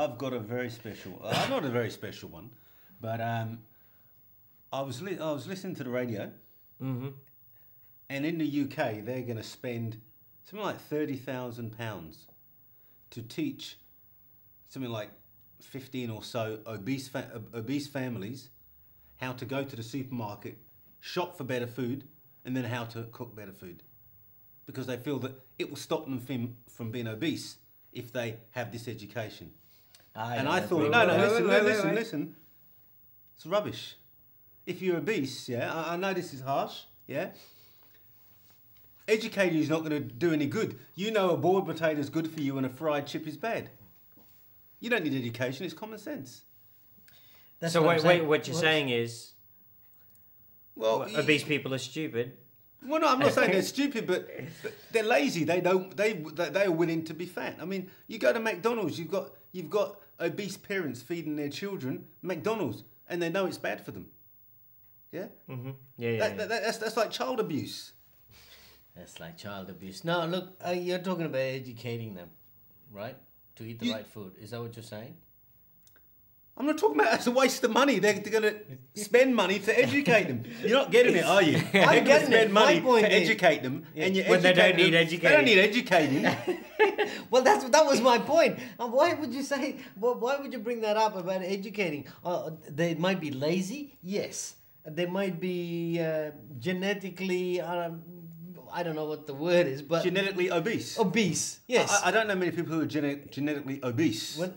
I've got a very special, not a very special one, but I was listening to the radio, and in the UK they're going to spend something like £30,000 to teach something like 15 or so obese families how to go to the supermarket, shop for better food, and then how to cook better food, because they feel that it will stop them from being obese if they have this education. I thought, listen, it's rubbish. If you're obese, yeah, I know this is harsh, yeah. Educating is not going to do any good. You know a boiled potato is good for you and a fried chip is bad. You don't need education, it's common sense. That's so wait, what you're saying is, well, obese people are stupid. Well, no, I'm not saying they're stupid, but they're lazy. They are willing to be fat. I mean, you go to McDonald's, you've got obese parents feeding their children McDonald's, and they know it's bad for them. Yeah. That's like child abuse. That's like child abuse. No, look, you're talking about educating them, right? To eat the right food. Is that what you're saying? I'm not talking about it's a waste of money. They're going to spend money to educate them. You're not getting it, are you? I'm getting spend money to educate them, and you when they don't need educating. They don't need educating. Well, that was my point. Why would you say? Why would you bring that up about educating? They might be lazy. Yes, they might be genetically. I don't know what the word is, but genetically obese. Obese, yes. I don't know many people who are genetically obese. Wait.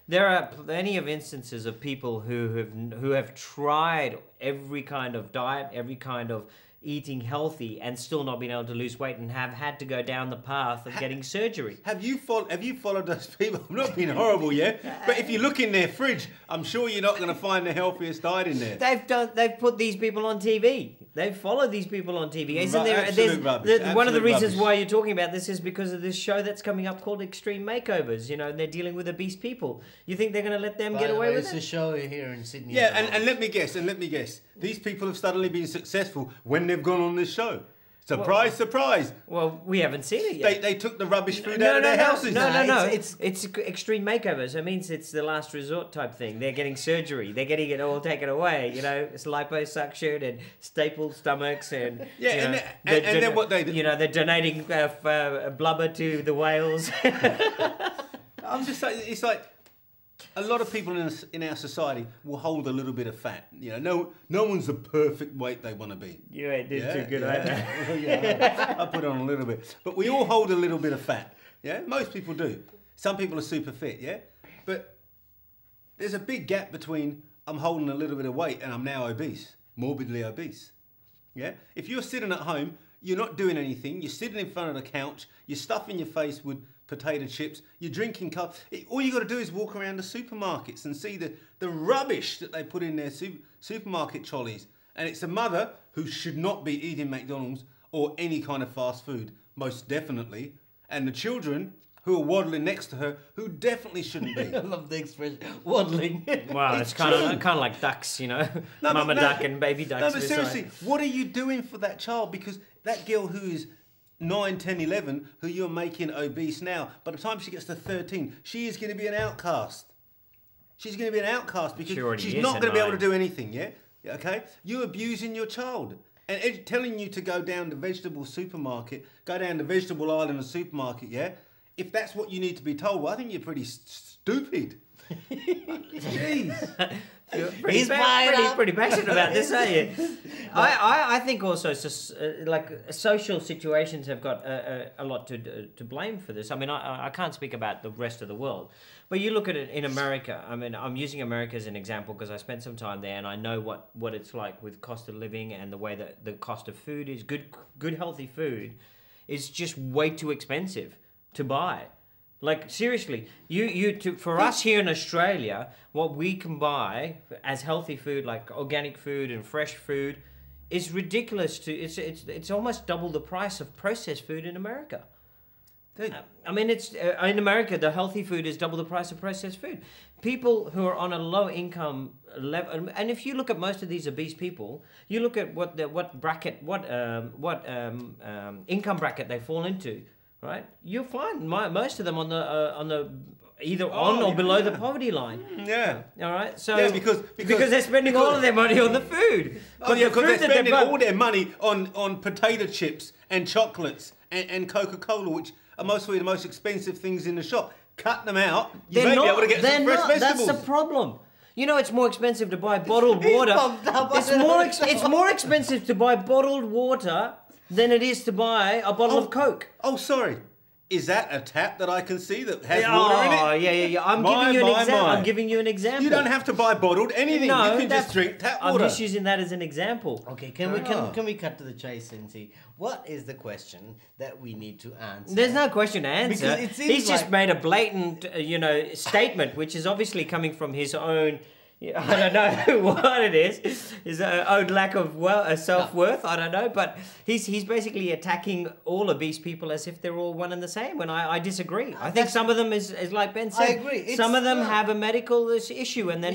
There are plenty of instances of people who have tried every kind of diet, every kind of eating healthy, and still not been able to lose weight, and have had to go down the path of getting surgery. Have you followed those people? I'm not being horrible, yeah. But if you look in their fridge, I'm sure you're not going to find the healthiest diet in there. They've put these people on TV. They've followed these people on TV. Isn't there? Absolute rubbish. One of the reasons rubbish. why you're talking about this is because of this show that's coming up called Extreme Makeovers. You know, and they're dealing with obese people. You think they're going to let them get away with it? It's a show here in Sydney. Yeah, and let me guess. These people have suddenly been successful when they've gone on this show. Surprise, surprise. Well, we haven't seen it yet. They took the rubbish food out of their houses. No. It's extreme makeovers. It means it's the last resort type thing. They're getting surgery. They're getting it all taken away. You know, it's liposuction and stapled stomachs and and then what they do? You know, they're donating blubber to the whales. I'm just saying, it's like a lot of people in our society will hold a little bit of fat. You know, no one's the perfect weight they want to be. You ain't doing too good, either. Yeah, I put on a little bit, but we all hold a little bit of fat. Yeah, most people do. Some people are super fit. Yeah, but there's a big gap between I'm holding a little bit of weight and I'm now obese, morbidly obese. Yeah, if you're sitting at home, you're not doing anything. You're sitting in front of the couch. You're stuffing your face with potato chips, you're drinking cups. All you got to do is walk around the supermarkets and see the rubbish that they put in their supermarket trolleys. And it's a mother who should not be eating McDonald's or any kind of fast food, most definitely. And the children who are waddling next to her, who definitely shouldn't be. I love the expression, waddling. Wow, it's kind of like ducks, you know, mama duck and baby ducks. No, but seriously, what are you doing for that child? Because that girl who is 9, 10, 11, who you're making obese now, by the time she gets to 13, she is going to be an outcast. She's going to be an outcast because she's not going to be able to do anything, yeah? Okay? You're abusing your child. And telling you to go down the vegetable supermarket, go down the vegetable aisle in the supermarket, yeah? If that's what you need to be told, well, I think you're pretty stupid. Jeez. He's pretty passionate about this, aren't you? I think also it's just like social situations have got a lot to blame for this. I mean, I can't speak about the rest of the world, but you look at it in America. I mean, I'm using America as an example because I spent some time there and I know what it's like with cost of living and the way that the cost of food is good healthy food is just way too expensive to buy. Like, seriously, for us here in Australia, what we can buy as healthy food, like organic food and fresh food, is ridiculous. It's almost double the price of processed food in America. I mean, it's in America, the healthy food is double the price of processed food. People who are on a low income level, and if you look at most of these obese people, you look at what income bracket they fall into. Right, you'll find most of them on the either on or below the poverty line. Yeah. All right. So Yeah, because they're spending all of their money on the food. Oh, yeah, because they're that spending bu- all their money on potato chips and chocolates and Coca-Cola, which are mostly the most expensive things in the shop. Cut them out, you may be able to get some fresh vegetables. That's the problem. You know, it's more expensive to buy bottled water. It's more expensive to buy bottled water than it is to buy a bottle of Coke. Oh, sorry. Is that a tap that I can see that has water in it? Oh, yeah. I'm giving you an example. You don't have to buy bottled anything. No, you can just drink tap water. I'm just using that as an example. Okay, can we cut to the chase and see what is the question that we need to answer? There's no question to answer. Because it seems He's just like- made a blatant, statement, which is obviously coming from his own. I don't know what it is. His own lack of self-worth. I don't know, but he's basically attacking all obese people as if they're all one and the same. And I disagree. I think some of them is like Ben said. I agree. Some of them have a medical issue, and they're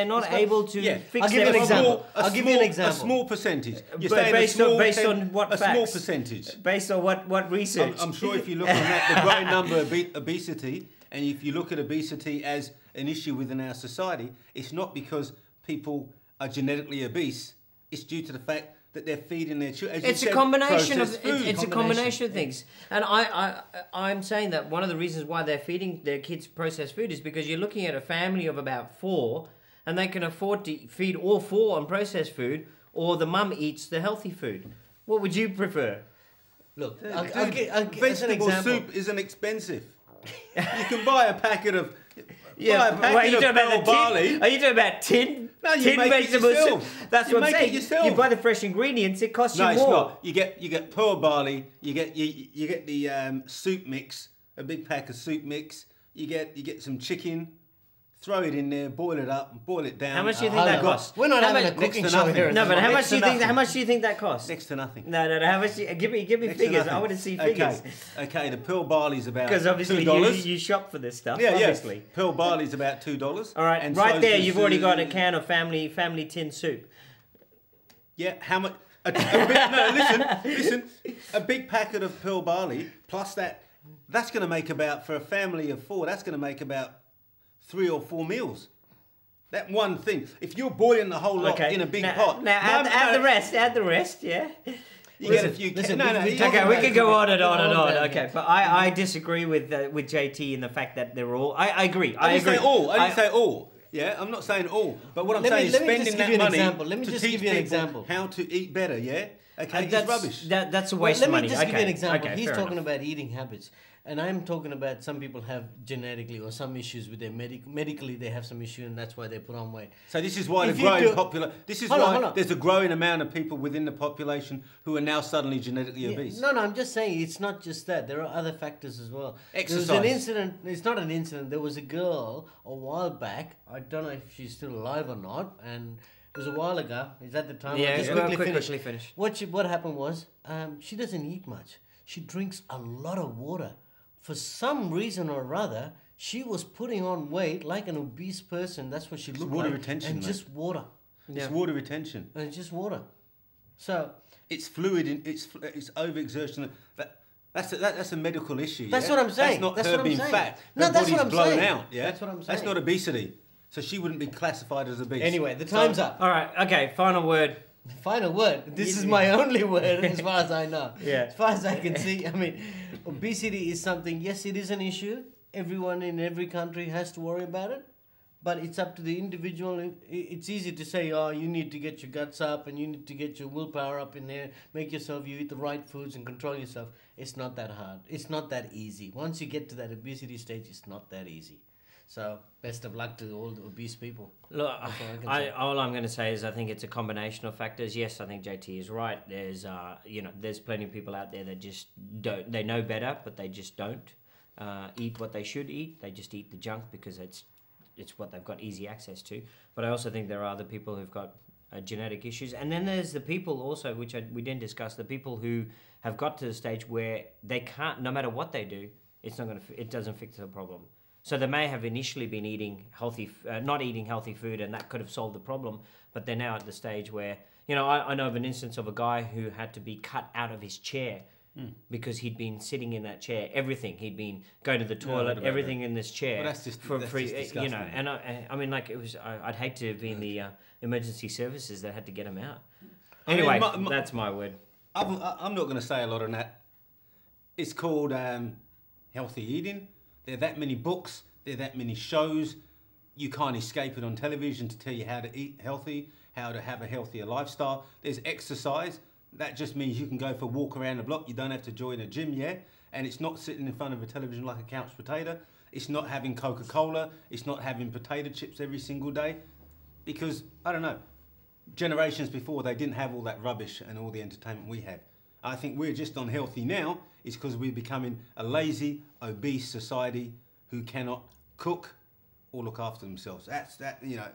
not able to fix I'll give you their an problem. example. I'll give you an example. A small percentage. You're But saying based on what a facts? small percentage. Based on what research? I'm sure if you look at the growing number of obesity, and if you look at obesity as an issue within our society, it's not because people are genetically obese. It's due to the fact that they're feeding their children. It's a combination of it's a combination of things, and I'm saying that one of the reasons why they're feeding their kids processed food is because you're looking at a family of about 4, and they can afford to feed all 4 on processed food, or the mum eats the healthy food. What would you prefer? Look, vegetable soup isn't expensive. You can buy a packet of Are you talking about barley. Are you talking about tin? No, you tin make it vegetable yourself. soup. That's You what I'm make it saying. yourself. You buy the fresh ingredients. It costs No, you it's more. not. You get pearl barley. You get the soup mix, a big pack of soup mix. You get some chicken. Throw it in there, boil it up, and boil it down. How much do you think that costs? We're not How having a much- cooking next to show nothing. here. No, but how much do you think? nothing. How much do you think that costs? Next to nothing. No. How much? Give me Next to figures. nothing. I want to see figures. Okay. The pearl barley's about Because obviously $2. you shop for this stuff. Yeah, obviously. Pearl barley's about $2. All right, and right so's there, the you've already got a soup. can of family tin soup. Yeah, how much? Listen. A big packet of pearl barley plus that's going to make about, for a family of 4, that's going to make about 3 or 4 meals. That one thing. If you're boiling the whole lot in a big pot. Now add the rest. Add the rest. Yeah. You get a few. Okay, we could go on and on and on. Okay, but I disagree with JT in the fact that they're all. I agree. I agree. didn't say all. I didn't say all. Yeah, I'm not saying all. But what I'm saying is spending that money to teach people how to eat better. Yeah. Okay, it's rubbish. That's a waste of money. Let me just give you an example. Okay, He's fair talking enough. about eating habits. And I'm talking about some people have genetically or some issues with their medically they have some issue and that's why they put on weight. So this is why If the you growing do- popular. This is Hold why on. there's a growing amount of people within the population who are now suddenly genetically obese. No, I'm just saying it's not just that. There are other factors as well. Exercise. There was an incident. It's not an incident. There was a girl a while back. I don't know if she's still alive or not. And it was a while ago. Is that the time? Yeah, I'll just quickly finish. What happened was she doesn't eat much. She drinks a lot of water. For some reason or other, she was putting on weight like an obese person. That's what she looked water like. retention, And mate. just water. It's water retention. And just water. So It's fluid. It's overexertion. That's a medical issue. That's yeah? what I'm saying. That's not That's her what I'm being saying. fat. No, Her that's what body's I'm blown saying. out. Yeah, That's what I'm That's saying. not obesity. So she wouldn't be classified as obese. anyway, the time's up. All right. Okay. Final word. Final word. This is my only word as far as I know. Yeah. As far as I can see, I mean, obesity is something, yes, it is an issue. Everyone in every country has to worry about it. But it's up to the individual. It's easy to say, oh, you need to get your guts up and you need to get your willpower up in there. Make yourself, you eat the right foods and control yourself. It's not that hard. It's not that easy. Once you get to that obesity stage, it's not that easy. So, best of luck to all the obese people. Look, That's all I can say. all I'm going to say is I think it's a combination of factors. Yes, I think JT is right. There's there's plenty of people out there that just don't. They know better, but they just don't eat what they should eat. They just eat the junk because it's what they've got easy access to. But I also think there are other people who've got genetic issues, and then there's the people also, which we didn't discuss. The people who have got to the stage where they can't, no matter what they do, it doesn't fix the problem. So they may have initially been not eating healthy food, and that could have solved the problem. But they're now at the stage where, I know of an instance of a guy who had to be cut out of his chair because he'd been sitting in that chair. Everything he'd been going to the toilet, about everything in this chair. Well, that's just you know. disgusting. And I mean, like, it was. I'd hate to be in the emergency services that had to get him out. Anyway, that's my word. I'm not going to say a lot on that. It's called healthy eating. There are that many books. There are that many shows. You can't escape it on television to tell you how to eat healthy, how to have a healthier lifestyle. There's exercise. That just means you can go for a walk around the block. You don't have to join a gym, yeah? And it's not sitting in front of a television like a couch potato. It's not having Coca-Cola. It's not having potato chips every single day. Because, I don't know, generations before, they didn't have all that rubbish and all the entertainment we have. I think we're just unhealthy now is because we're becoming a lazy, obese society who cannot cook or look after themselves. That, you know,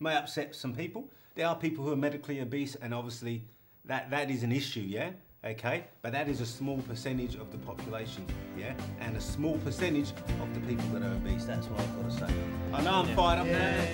may upset some people. There are people who are medically obese, and obviously that is an issue, yeah? Okay? But that is a small percentage of the population, yeah? And a small percentage of the people that are obese. That's what I've got to say. I know I'm fired up now.